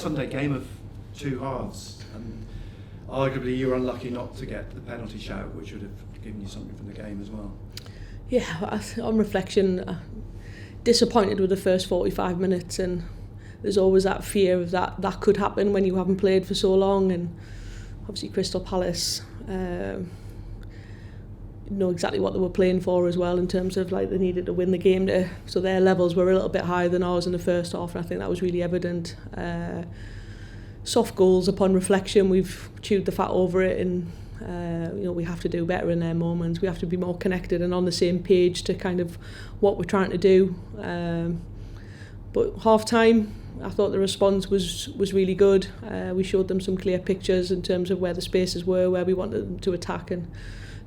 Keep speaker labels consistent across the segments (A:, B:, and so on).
A: Sunday game of two halves, and arguably you were unlucky not to get the penalty shout, which would have given you something from the game as well.
B: Yeah, on reflection, disappointed with the first 45 minutes, and there's always that fear of that could happen when you haven't played for so long. And obviously Crystal Palace know exactly what they were playing for as well, in terms of like they needed to win the game, so their levels were a little bit higher than ours in the first half, and I think that was really evident. Soft goals upon reflection, we've chewed the fat over it, and we have to do better in their moments. We have to be more connected and on the same page to kind of what we're trying to do. But half time, I thought the response was really good. We showed them some clear pictures in terms of where the spaces were, where we wanted them to attack, and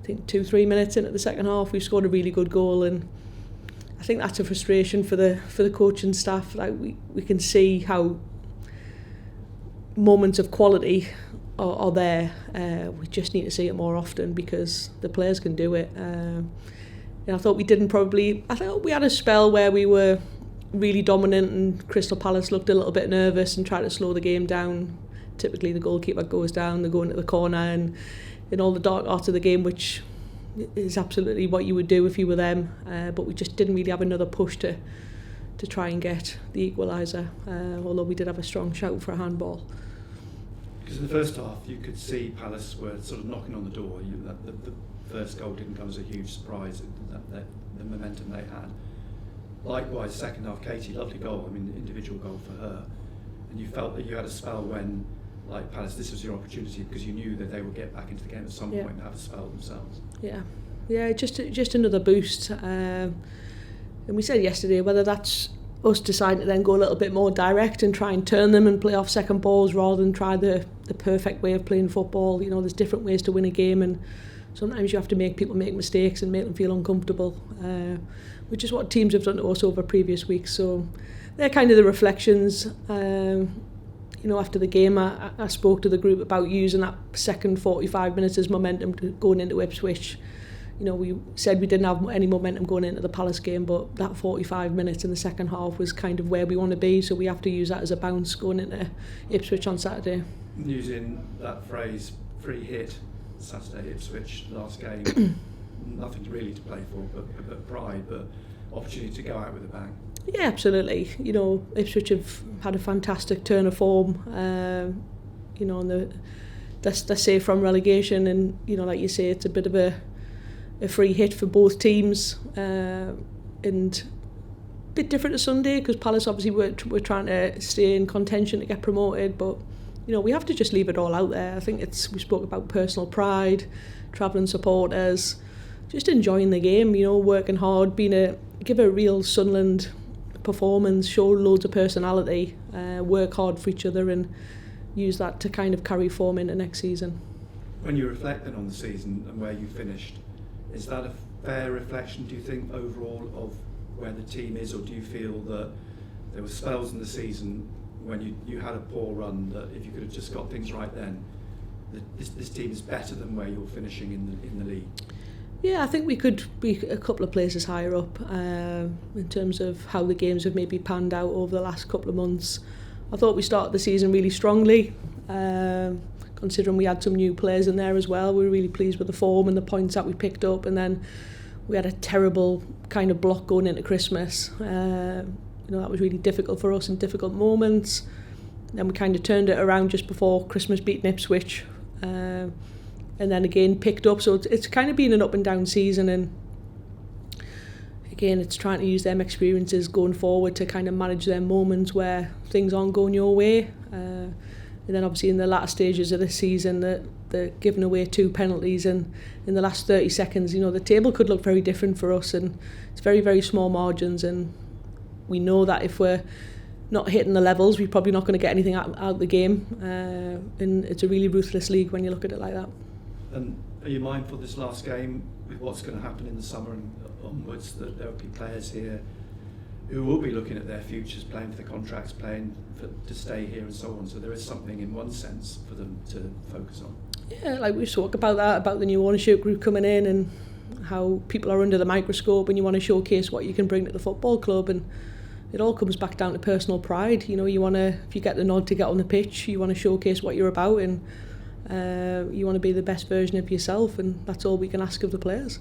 B: I think 2-3 minutes into the second half we scored a really good goal, and I think that's a frustration for the coaching staff. Like we can see how moments of quality are there. We just need to see it more often because the players can do it. I thought we had a spell where we were really dominant and Crystal Palace looked a little bit nervous and tried to slow the game down. Typically the goalkeeper goes down, they go into the corner, and in all the dark arts of the game, which is absolutely what you would do if you were them, but we just didn't really have another push to try and get the equaliser, although we did have a strong shout for a handball.
A: Because in the first half you could see Palace were sort of knocking on the door. The first goal didn't come as a huge surprise, the momentum they had. Likewise, second half, Katie, lovely goal, individual goal for her, and you felt that you had a spell when, like Palace, this was your opportunity because you knew that they would get back into the game at some point and have a spell themselves. Yeah, just another boost. And we said yesterday whether that's us deciding to then go a little bit more direct and try and turn them and play off second balls rather than try the perfect way of playing football. There's different ways to win a game, and sometimes you have to make people make mistakes and make them feel uncomfortable, which is what teams have done to us over previous weeks. So they're kind of the reflections. After the game, I spoke to the group about using that second 45 minutes as momentum going into Ipswich. We said we didn't have any momentum going into the Palace game, but that 45 minutes in the second half was kind of where we want to be, so we have to use that as a bounce going into Ipswich on Saturday. Using that phrase, free hit, Saturday Ipswich, last game, nothing really to play for, but pride, but opportunity to go out with a bang.
B: Yeah, absolutely. Ipswich have had a fantastic turn of form, and they're safe from relegation, and like you say, it's a bit of a free hit for both teams, and a bit different to Sunday because Palace obviously we're trying to stay in contention to get promoted, but we have to just leave it all out there. I think we spoke about personal pride, travelling supporters, just enjoying the game, working hard, give a real Sunderland performance, show loads of personality, work hard for each other, and use that to kind of carry form into next season.
A: When you reflect then on the season and where you finished, is that a fair reflection, do you think, overall of where the team is, or do you feel that there were spells in the season when you had a poor run that if you could have just got things right then, this team is better than where you're finishing in the league?
B: Yeah, I think we could be a couple of places higher up in terms of how the games have maybe panned out over the last couple of months. I thought we started the season really strongly, considering we had some new players in there as well. We were really pleased with the form and the points that we picked up, and then we had a terrible kind of block going into Christmas. That was really difficult for us in difficult moments. Then we kind of turned it around just before Christmas, beating Ipswich, and then again picked up. So it's kind of been an up and down season, and again it's trying to use them experiences going forward to kind of manage their moments where things aren't going your way. And then obviously in the latter stages of this season, they're giving away 2 penalties, and in the last 30 seconds, the table could look very different for us, and it's very, very small margins, and we know that if we're not hitting the levels, we're probably not going to get anything out of the game, and it's a really ruthless league when you look at it like that.
A: And are you mindful this last game, with what's going to happen in the summer and onwards, that there will be players here who will be looking at their futures, playing for the contracts, to stay here and so on, so there is something in one sense for them to focus on?
B: Yeah, like we spoke about that, about the new ownership group coming in and how people are under the microscope and you want to showcase what you can bring to the football club, and it all comes back down to personal pride. You know, you want to, if you get the nod to get on the pitch, you want to showcase what you're about, and you want to be the best version of yourself, and that's all we can ask of the players.